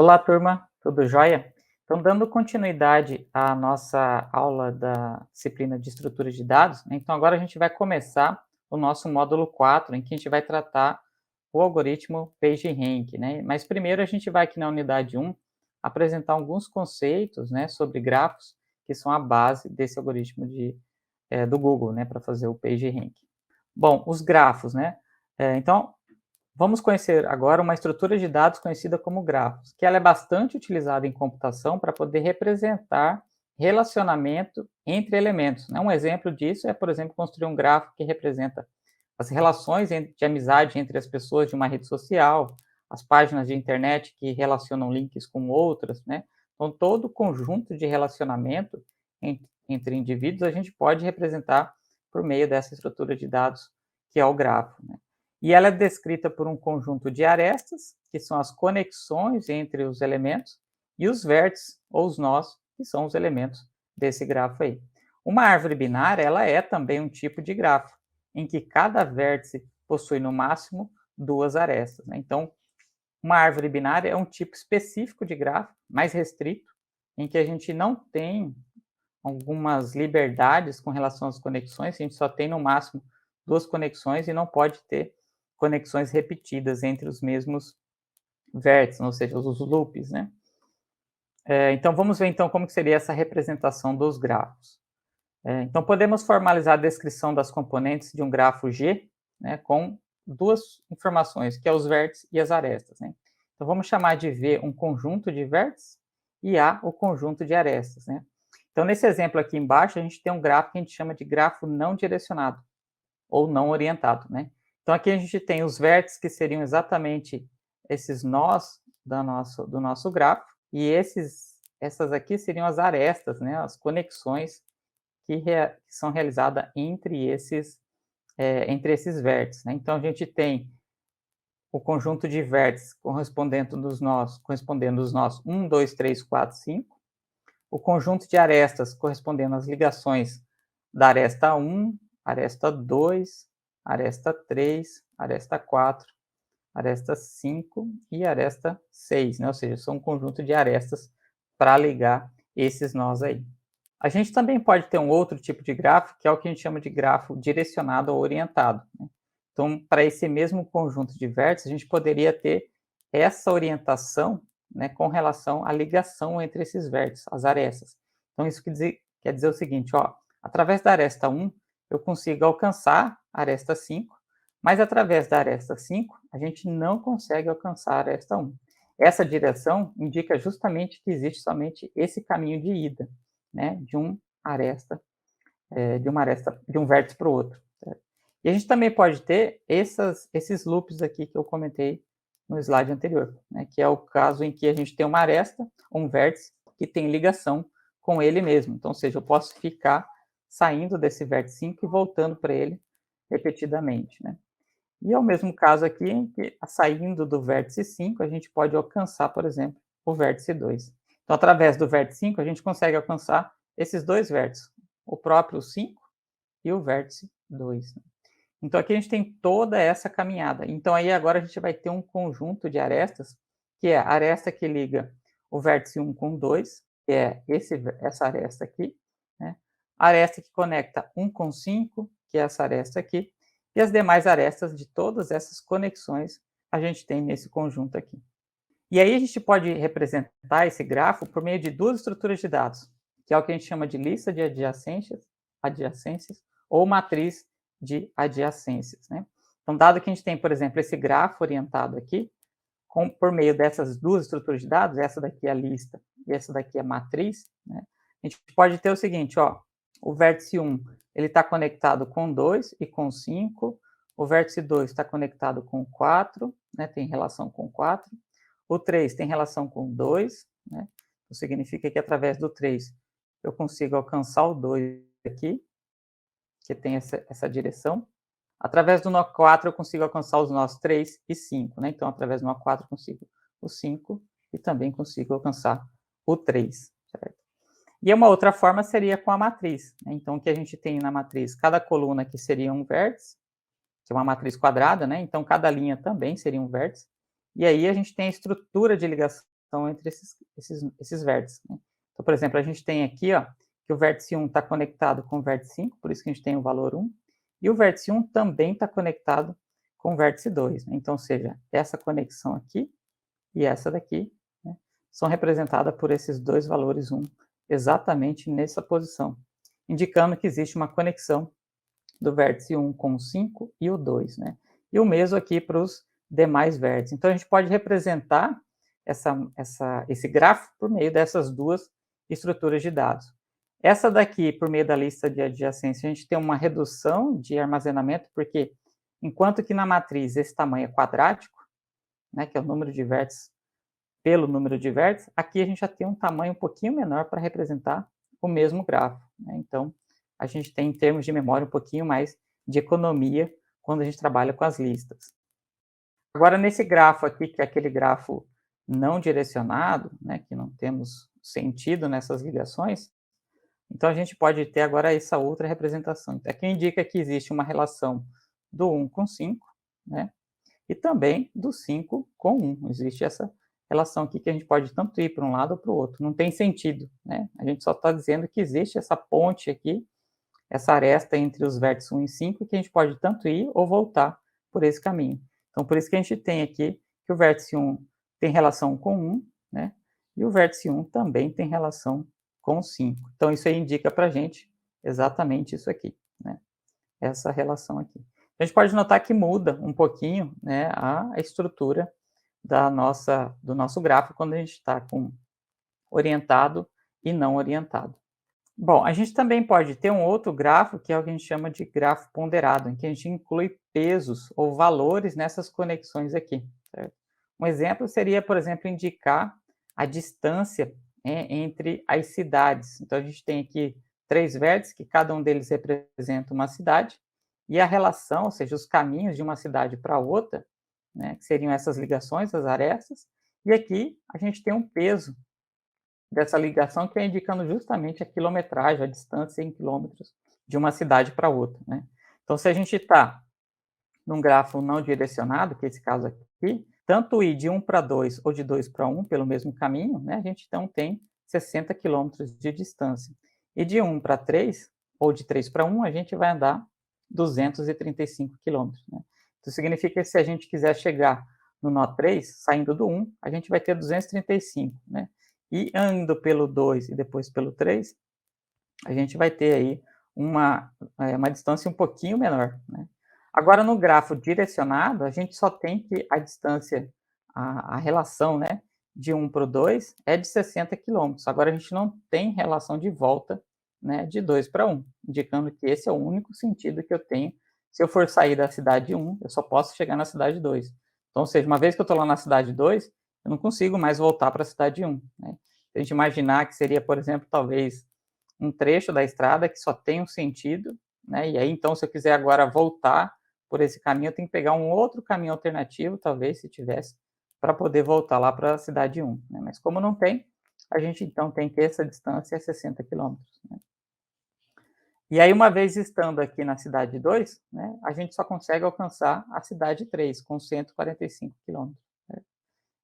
Olá, turma, tudo jóia? Então, dando continuidade à nossa aula da disciplina de estrutura de dados, né, então agora a gente vai começar o nosso módulo 4, em que a gente vai tratar o algoritmo PageRank, né? Mas primeiro a gente vai aqui na unidade 1 apresentar alguns conceitos, né, sobre grafos, que são a base desse algoritmo do Google, né, para fazer o PageRank. Bom, os grafos, né? Então, vamos conhecer agora uma estrutura de dados conhecida como grafos, que ela é bastante utilizada em computação para poder representar relacionamento entre elementos, né? Um exemplo disso é, por exemplo, construir um grafo que representa as relações de amizade entre as pessoas de uma rede social, as páginas de internet que relacionam links com outras, né? Então, todo o conjunto de relacionamento entre indivíduos a gente pode representar por meio dessa estrutura de dados que é o grafo, né? E ela é descrita por um conjunto de arestas, que são as conexões entre os elementos, e os vértices, ou os nós, que são os elementos desse grafo aí. Uma árvore binária, ela é também um tipo de grafo, em que cada vértice possui no máximo duas arestas, né? Então, uma árvore binária é um tipo específico de grafo, mais restrito, em que a gente não tem algumas liberdades com relação às conexões, a gente só tem no máximo duas conexões e não pode ter conexões repetidas entre os mesmos vértices, ou seja, os loops, né? Então, vamos ver então como que seria essa representação dos grafos. Então, podemos formalizar a descrição das componentes de um grafo G, né, com duas informações, que é os vértices e as arestas, né? Então, vamos chamar de V um conjunto de vértices e A o conjunto de arestas, né? Então, nesse exemplo aqui embaixo, a gente tem um grafo que a gente chama de grafo não direcionado, ou não orientado, né? Então, aqui a gente tem os vértices, que seriam exatamente esses nós do nosso grafo, e essas aqui seriam as arestas, né? As conexões que são realizadas entre esses vértices, né? Então, a gente tem o conjunto de vértices correspondendo aos nós 1, 2, 3, 4, 5, o conjunto de arestas correspondendo às ligações da aresta 1, aresta 2, aresta 3, aresta 4, aresta 5 e aresta 6, né? Ou seja, são um conjunto de arestas para ligar esses nós aí. A gente também pode ter um outro tipo de grafo, que é o que a gente chama de grafo direcionado ou orientado, né? Então, para esse mesmo conjunto de vértices, a gente poderia ter essa orientação, né, com relação à ligação entre esses vértices, as arestas. Então, isso quer dizer o seguinte, ó, através da aresta 1, eu consigo alcançar a aresta 5, mas através da aresta 5, a gente não consegue alcançar a aresta 1. Essa direção indica justamente que existe somente esse caminho de ida, né, de um vértice para o outro. Certo? E a gente também pode ter esses loops aqui que eu comentei no slide anterior, né, que é o caso em que a gente tem uma aresta, um vértice, que tem ligação com ele mesmo. Então, ou seja, eu posso ficar saindo desse vértice 5 e voltando para ele repetidamente, né? E é o mesmo caso aqui, em que saindo do vértice 5, a gente pode alcançar, por exemplo, o vértice 2. Então, através do vértice 5, a gente consegue alcançar esses dois vértices, o próprio 5 e o vértice 2. Então, aqui a gente tem toda essa caminhada. Então, aí agora a gente vai ter um conjunto de arestas, que é a aresta que liga o vértice 1 com 2, que é essa aresta aqui, né? A aresta que conecta 1 com 5, que é essa aresta aqui, e as demais arestas de todas essas conexões a gente tem nesse conjunto aqui. E aí a gente pode representar esse grafo por meio de duas estruturas de dados, que é o que a gente chama de lista de adjacências ou matriz de adjacências, né? Então, dado que a gente tem, por exemplo, esse grafo orientado aqui, por meio dessas duas estruturas de dados, essa daqui é a lista e essa daqui é a matriz, né? A gente pode ter o seguinte, ó, o vértice 1, ele está conectado com 2 e com 5, o vértice 2 está conectado com 4, né, tem relação com 4, o 3 tem relação com 2, né? Então, significa que através do 3 eu consigo alcançar o 2 aqui, que tem essa direção. Através do nó 4 eu consigo alcançar os nós 3 e 5, né? Então, através do nó 4 eu consigo o 5 e também consigo alcançar o 3, certo? E uma outra forma seria com a matriz, né? Então, o que a gente tem na matriz? Cada coluna aqui seria um vértice, que é uma matriz quadrada, né? Então, cada linha também seria um vértice. E aí a gente tem a estrutura de ligação estão entre esses vértices, né. Então, por exemplo, a gente tem aqui, ó, que o vértice 1 está conectado com o vértice 5, por isso que a gente tem o valor 1, e o vértice 1 também está conectado com o vértice 2, né. Então, ou seja, essa conexão aqui e essa daqui, né, são representadas por esses 2 valores 1, exatamente nessa posição, indicando que existe uma conexão do vértice 1 com o 5 e o 2, né. E o mesmo aqui para os demais vértices. Então, a gente pode representar esse grafo por meio dessas 2 estruturas de dados. Essa daqui, por meio da lista de adjacência, a gente tem uma redução de armazenamento, porque enquanto que na matriz esse tamanho é quadrático, né, que é o número de vértices pelo número de vértices, aqui a gente já tem um tamanho um pouquinho menor para representar o mesmo grafo, né. Então, a gente tem, em termos de memória, um pouquinho mais de economia quando a gente trabalha com as listas. Agora, nesse grafo aqui, que é aquele grafo não direcionado, né, que não temos sentido nessas ligações, então a gente pode ter agora essa outra representação. Aqui indica que existe uma relação do 1 com 5, né, e também do 5 com 1. Existe essa relação aqui que a gente pode tanto ir para um lado ou para o outro. Não tem sentido, né? A gente só está dizendo que existe essa ponte aqui, essa aresta entre os vértices 1 e 5, que a gente pode tanto ir ou voltar por esse caminho. Então, por isso que a gente tem aqui que o vértice 1 tem relação com 1, né? E o vértice 1 também tem relação com 5. Então, isso aí indica para a gente exatamente isso aqui, né? Essa relação aqui. A gente pode notar que muda um pouquinho, né, a estrutura do nosso gráfico quando a gente está com orientado e não orientado. Bom, a gente também pode ter um outro grafo, que é o que a gente chama de grafo ponderado, em que a gente inclui pesos ou valores nessas conexões aqui, certo? Um exemplo seria, por exemplo, indicar a distância, entre as cidades. Então, a gente tem aqui 3 vértices, que cada um deles representa uma cidade, e a relação, ou seja, os caminhos de uma cidade para outra, né, que seriam essas ligações, as arestas, e aqui a gente tem um peso dessa ligação, que é indicando justamente a quilometragem, a distância em quilômetros de uma cidade para outra, né. Então, se a gente está num grafo não direcionado, que é esse caso aqui, tanto ir de 1 para 2 ou de 2 para 1 pelo mesmo caminho, né, a gente então tem 60 quilômetros de distância. E de 1 para 3, ou de 3 para 1, a gente vai andar 235 quilômetros, né. Isso significa que se a gente quiser chegar no nó 3, saindo do 1, a gente vai ter 235, né. E indo pelo 2 e depois pelo 3, a gente vai ter aí uma distância um pouquinho menor, né. Agora, no grafo direcionado, a gente só tem que a distância, a relação, né, de 1 para o 2 é de 60 quilômetros. Agora a gente não tem relação de volta, né, de 2 para 1, indicando que esse é o único sentido que eu tenho. Se eu for sair da cidade 1, eu só posso chegar na cidade 2. Então, ou seja, uma vez que eu estou lá na cidade 2, eu não consigo mais voltar para a cidade 1, né. Se a gente imaginar que seria, por exemplo, talvez um trecho da estrada que só tem um sentido, né, e aí então se eu quiser agora voltar por esse caminho, eu tenho que pegar um outro caminho alternativo, talvez, se tivesse, para poder voltar lá para a cidade 1, né, mas como não tem, a gente então tem que essa distância é 60 quilômetros, né. E aí, uma vez estando aqui na cidade 2, né, a gente só consegue alcançar a cidade 3 com 145 quilômetros, né.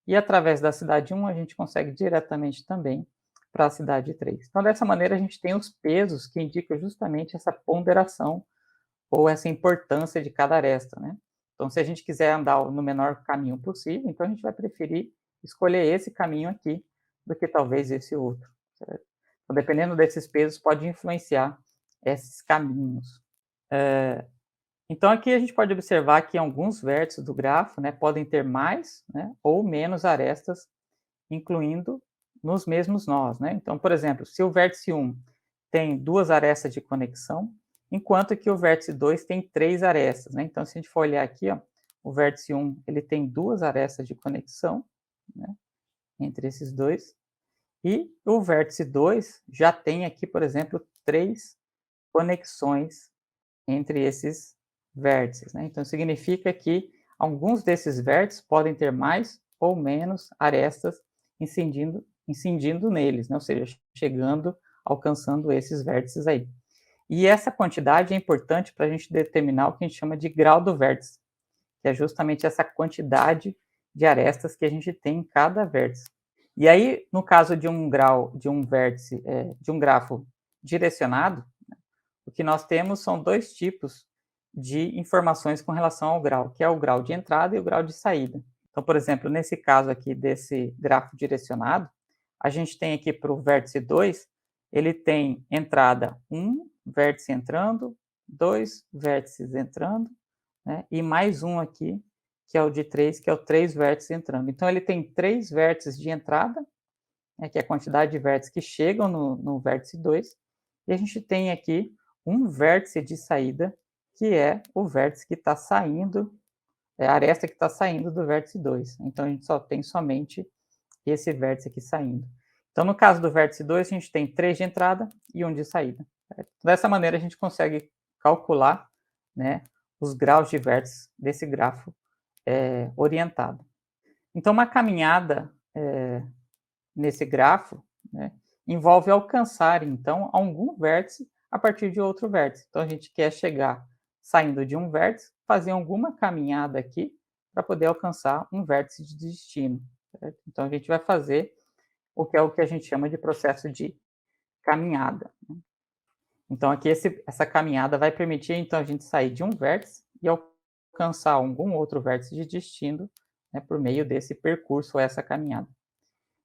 E através da cidade 1, a gente consegue diretamente também para a cidade 3. Então, dessa maneira, a gente tem os pesos que indicam justamente essa ponderação ou essa importância de cada aresta, né. Então, se a gente quiser andar no menor caminho possível, então a gente vai preferir escolher esse caminho aqui, do que talvez esse outro, certo. Então, dependendo desses pesos, pode influenciar esses caminhos. Então, aqui a gente pode observar que alguns vértices do grafo, né, podem ter mais, né, ou menos arestas, incluindo nos mesmos nós, né. Então, por exemplo, se o vértice 1 tem 2 arestas de conexão, enquanto que o vértice 2 tem 3 arestas, né. Então, se a gente for olhar aqui, ó, o vértice 1 ele tem 2 arestas de conexão, né, entre esses 2, e o vértice 2 já tem aqui, por exemplo, 3 conexões entre esses vértices, né. Então significa que alguns desses vértices podem ter mais ou menos arestas incidindo neles, né, ou seja, chegando, alcançando esses vértices aí. E essa quantidade é importante para a gente determinar o que a gente chama de grau do vértice, que é justamente essa quantidade de arestas que a gente tem em cada vértice. E aí, no caso de um grau, de um vértice, de um grafo direcionado, o que nós temos são 2 tipos de informações com relação ao grau, que é o grau de entrada e o grau de saída. Então, por exemplo, nesse caso aqui desse grafo direcionado, a gente tem aqui para o vértice 2, ele tem entrada 1, vértice entrando, 2 vértices entrando, né, e mais um aqui, que é o de 3, que é o 3 vértices entrando. Então, ele tem 3 vértices de entrada, né, que é a quantidade de vértices que chegam no vértice 2, e a gente tem aqui um vértice de saída, que é o vértice que está saindo, é a aresta que está saindo do vértice 2. Então, a gente só tem somente esse vértice aqui saindo. Então, no caso do vértice 2, a gente tem 3 de entrada e 1 de saída. Certo? Dessa maneira, a gente consegue calcular, né, os graus de vértices desse grafo orientado. Então, uma caminhada nesse grafo, né, envolve alcançar, então, algum vértice a partir de outro vértice. Então, a gente quer chegar saindo de um vértice, fazer alguma caminhada aqui para poder alcançar um vértice de destino. Certo? Então, a gente vai fazer o que é o que a gente chama de processo de caminhada. Né? Então, aqui essa caminhada vai permitir, então, a gente sair de um vértice e alcançar algum outro vértice de destino, né, por meio desse percurso ou essa caminhada.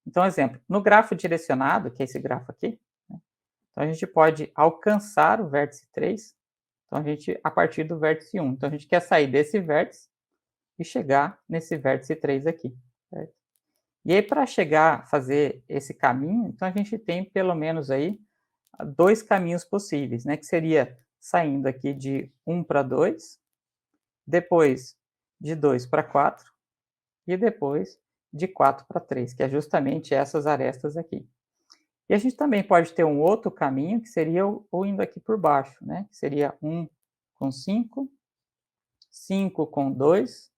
Então, exemplo, no grafo direcionado, que é esse grafo aqui, né, então a gente pode alcançar o vértice 3, então a gente, a partir do vértice 1. Então, a gente quer sair desse vértice e chegar nesse vértice 3 aqui. Certo? E aí, para chegar, fazer esse caminho, então a gente tem pelo menos aí 2 caminhos possíveis, né, que seria saindo aqui de 1 para 2, depois de 2 para 4 e depois de 4 para 3, que é justamente essas arestas aqui. E a gente também pode ter um outro caminho, que seria o indo aqui por baixo, né, que seria 1 com 5, 5 com 2,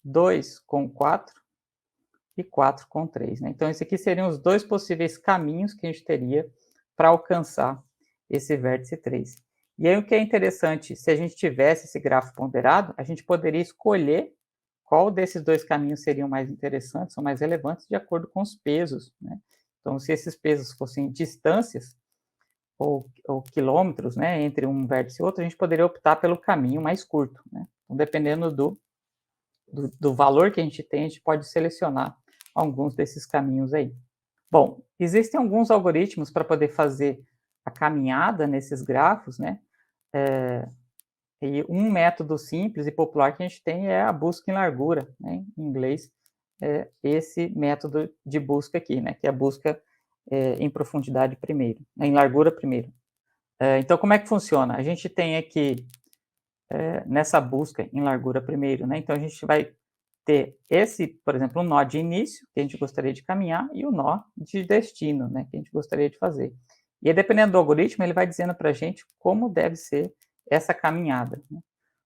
2 com 4 e 4 com 3. Né? Então, esses aqui seriam os 2 possíveis caminhos que a gente teria para alcançar esse vértice 3. E aí, o que é interessante, se a gente tivesse esse grafo ponderado, a gente poderia escolher qual desses 2 caminhos seriam mais interessantes ou mais relevantes de acordo com os pesos. Né? Então, se esses pesos fossem distâncias ou quilômetros, né, entre um vértice e outro, a gente poderia optar pelo caminho mais curto. Né? Então, dependendo do valor que a gente tem, a gente pode selecionar alguns desses caminhos aí. Bom, existem alguns algoritmos para poder fazer a caminhada nesses grafos, né? E um método simples e popular que a gente tem é a busca em largura, né? Em inglês, esse método de busca aqui, né? Que é a busca em profundidade primeiro, né? Em largura primeiro. Então, como é que funciona? A gente tem aqui, nessa busca em largura primeiro, né? Então, a gente vai ter esse, por exemplo, um nó de início, que a gente gostaria de caminhar, e o nó de destino, né, que a gente gostaria de fazer. E aí, dependendo do algoritmo, ele vai dizendo para a gente como deve ser essa caminhada. Né?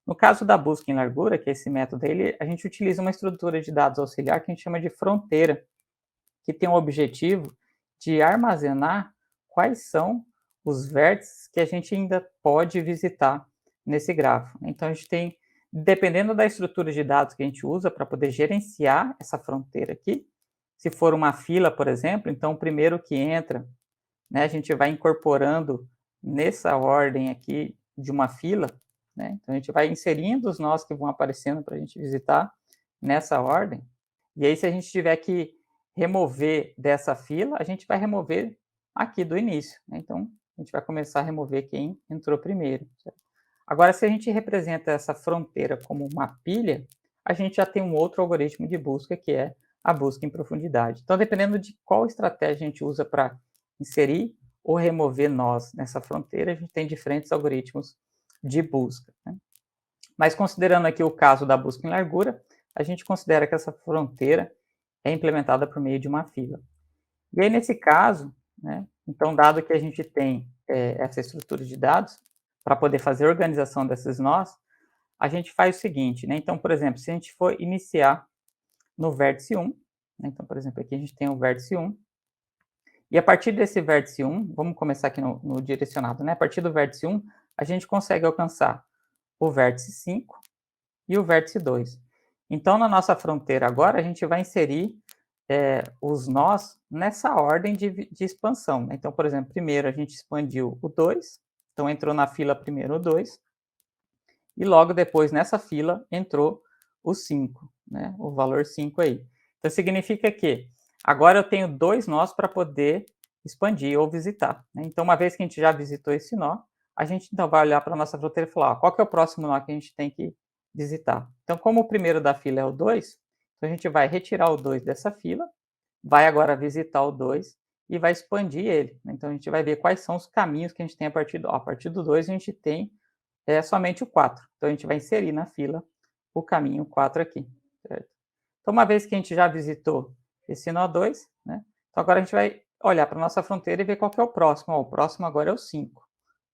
No caso da busca em largura, que é esse método, a gente utiliza uma estrutura de dados auxiliar que a gente chama de fronteira, que tem o objetivo de armazenar quais são os vértices que a gente ainda pode visitar nesse grafo. Então, a gente tem, dependendo da estrutura de dados que a gente usa para poder gerenciar essa fronteira aqui, se for uma fila, por exemplo, então o primeiro que entra, né, a gente vai incorporando nessa ordem aqui de uma fila, né? Então, a gente vai inserindo os nós que vão aparecendo para a gente visitar nessa ordem. E aí, se a gente tiver que remover dessa fila, a gente vai remover aqui do início. Né? Então, a gente vai começar a remover quem entrou primeiro. Certo? Agora, se a gente representa essa fronteira como uma pilha, a gente já tem um outro algoritmo de busca, que é a busca em profundidade. Então, dependendo de qual estratégia a gente usa para inserir ou remover nós nessa fronteira, a gente tem diferentes algoritmos de busca. Né? Mas considerando aqui o caso da busca em largura, a gente considera que essa fronteira é implementada por meio de uma fila. E aí, nesse caso, né, então, dado que a gente tem essa estrutura de dados, para poder fazer a organização desses nós, a gente faz o seguinte, né? Então, por exemplo, se a gente for iniciar no vértice 1, né, então, por exemplo, aqui a gente tem o vértice 1, e a partir desse vértice 1, vamos começar aqui no direcionado, né? A partir do vértice 1, a gente consegue alcançar o vértice 5 e o vértice 2. Então, na nossa fronteira agora, a gente vai inserir os nós nessa ordem de expansão, né. Então, por exemplo, primeiro a gente expandiu o 2, então entrou na fila primeiro o 2, e logo depois nessa fila entrou o 5, né, o valor 5 aí. Então significa que agora eu tenho 2 nós para poder expandir ou visitar, né. Então uma vez que a gente já visitou esse nó, a gente então vai olhar para a nossa fronteira e falar: "Ó, qual que é o próximo nó que a gente tem que visitar?". Então como o primeiro da fila é o 2, então a gente vai retirar o 2 dessa fila, vai agora visitar o 2 e vai expandir ele, né. Então a gente vai ver quais são os caminhos que a gente tem a partir do 2 a gente tem somente o 4. Então a gente vai inserir na fila o caminho 4 aqui, certo. Então uma vez que a gente já visitou esse nó 2, né, então agora a gente vai olhar para nossa fronteira e ver qual que é o próximo. Ó, o próximo agora é o 5,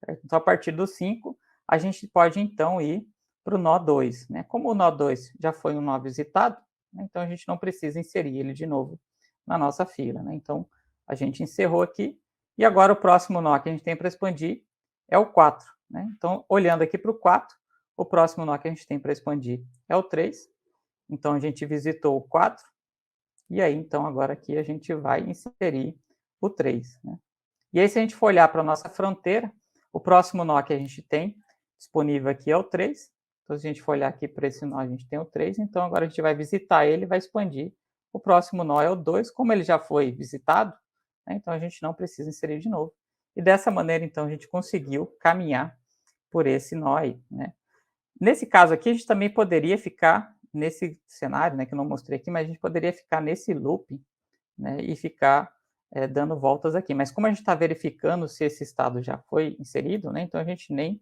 certo. Então a partir do 5, a gente pode então ir para o nó 2, né. Como o nó 2 já foi um nó visitado, né, então a gente não precisa inserir ele de novo na nossa fila, né. Então a gente encerrou aqui, e agora o próximo nó que a gente tem para expandir é o 4, né. Então olhando aqui para o 4, o próximo nó que a gente tem para expandir é o 3, então a gente visitou o 4, e aí então agora aqui a gente vai inserir o 3, né. E aí se a gente for olhar para a nossa fronteira, o próximo nó que a gente tem disponível aqui é o 3, então se a gente for olhar aqui para esse nó a gente tem o 3, então agora a gente vai visitar ele e vai expandir. O próximo nó é o 2, como ele já foi visitado, né, então a gente não precisa inserir de novo. E dessa maneira então a gente conseguiu caminhar por esse nó aí, né. Nesse caso aqui, a gente também poderia ficar nesse cenário, né, que eu não mostrei aqui, mas a gente poderia ficar nesse looping, né, e ficar, dando voltas aqui. Mas como a gente está verificando se esse estado já foi inserido, né, então a gente nem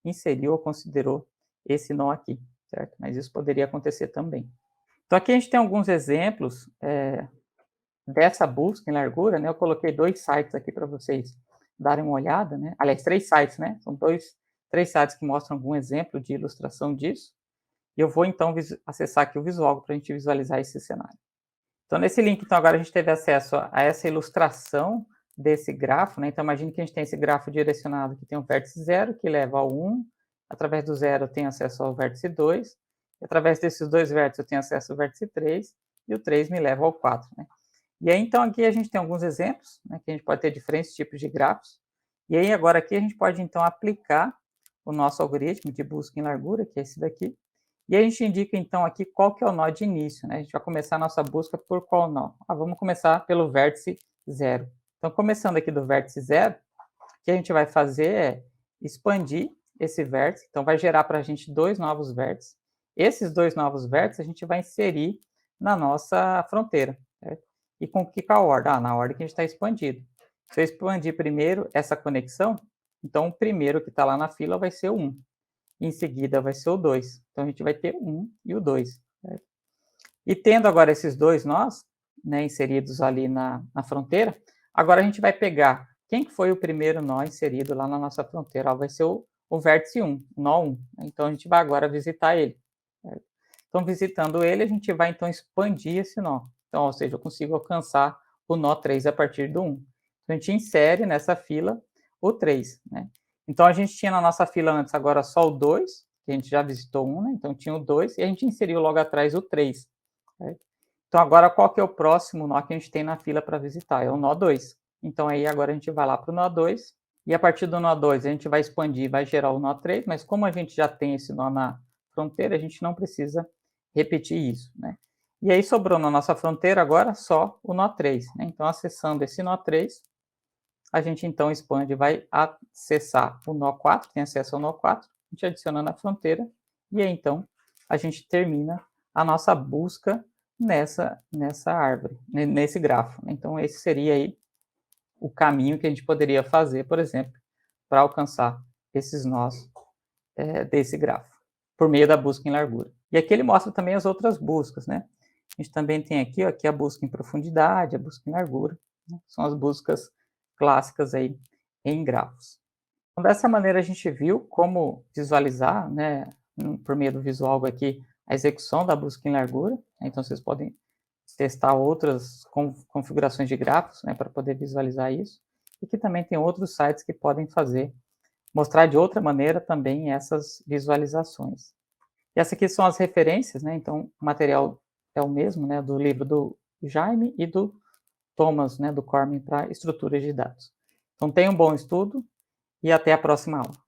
inseriu ou considerou esse nó aqui, certo? Mas isso poderia acontecer também. Então aqui a gente tem alguns exemplos, dessa busca em largura, né, eu coloquei 2 sites aqui para vocês darem uma olhada, né, aliás 3 sites, né, são 3 sites que mostram algum exemplo de ilustração disso, e eu vou então acessar aqui o Visual para a gente visualizar esse cenário. Então nesse link, então agora a gente teve acesso a essa ilustração desse grafo, né, então imagine que a gente tem esse grafo direcionado que tem um vértice 0 que leva ao 1, através do 0 eu tenho acesso ao vértice 2, e através desses 2 vértices eu tenho acesso ao vértice 3, e o 3 me leva ao 4, né. E aí, então, aqui a gente tem alguns exemplos, né, que a gente pode ter diferentes tipos de grafos. E aí, agora aqui a gente pode, então, aplicar o nosso algoritmo de busca em largura, que é esse daqui. E a gente indica, então, aqui qual que é o nó de início, né? A gente vai começar a nossa busca por qual nó? Vamos começar pelo vértice 0. Então, começando aqui do vértice 0, o que a gente vai fazer é expandir esse vértice. Então, vai gerar para a gente 2 novos vértices. Esses 2 novos vértices a gente vai inserir na nossa fronteira, certo? E com que ordem? Na ordem que a gente está expandido. Se eu expandir primeiro essa conexão, então o primeiro que está lá na fila vai ser o 1. Em seguida vai ser o 2. Então a gente vai ter o 1 e o 2. Certo? E tendo agora esses 2 nós, né, inseridos ali na fronteira, agora a gente vai pegar quem que foi o primeiro nó inserido lá na nossa fronteira. Vai ser o vértice 1, o nó 1. Então a gente vai agora visitar ele. Certo? Então visitando ele, a gente vai então expandir esse nó. Então, ou seja, eu consigo alcançar o nó 3 a partir do 1. Então a gente insere nessa fila o 3, né. Então a gente tinha na nossa fila antes agora só o 2, que a gente já visitou 1, né, então tinha o 2 e a gente inseriu logo atrás o 3, certo. Então agora qual que é o próximo nó que a gente tem na fila para visitar? É o nó 2. Então aí agora a gente vai lá para o nó 2, e a partir do nó 2 a gente vai expandir, vai gerar o nó 3, mas como a gente já tem esse nó na fronteira, a gente não precisa repetir isso, né. E aí sobrou na nossa fronteira agora só o nó 3, né, então acessando esse nó 3, a gente então expande, vai acessar o nó 4, tem acesso ao nó 4, a gente adiciona na fronteira, e aí então a gente termina a nossa busca nessa árvore, nesse grafo, né. Então esse seria aí o caminho que a gente poderia fazer, por exemplo, para alcançar esses nós, desse grafo, por meio da busca em largura. E aqui ele mostra também as outras buscas, né. A gente também tem aqui, ó, aqui a busca em profundidade, a busca em largura, né, são as buscas clássicas aí em grafos. Então, dessa maneira a gente viu como visualizar, né, por meio do visual aqui, a execução da busca em largura, né, então vocês podem testar outras configurações de grafos, né, para poder visualizar isso, e que também tem outros sites que podem mostrar de outra maneira também essas visualizações. E essas aqui são as referências, né, então o material é o mesmo, né, do livro do Jaime e do Thomas, né, do Cormen para estruturas de dados. Então tenha um bom estudo e até a próxima aula.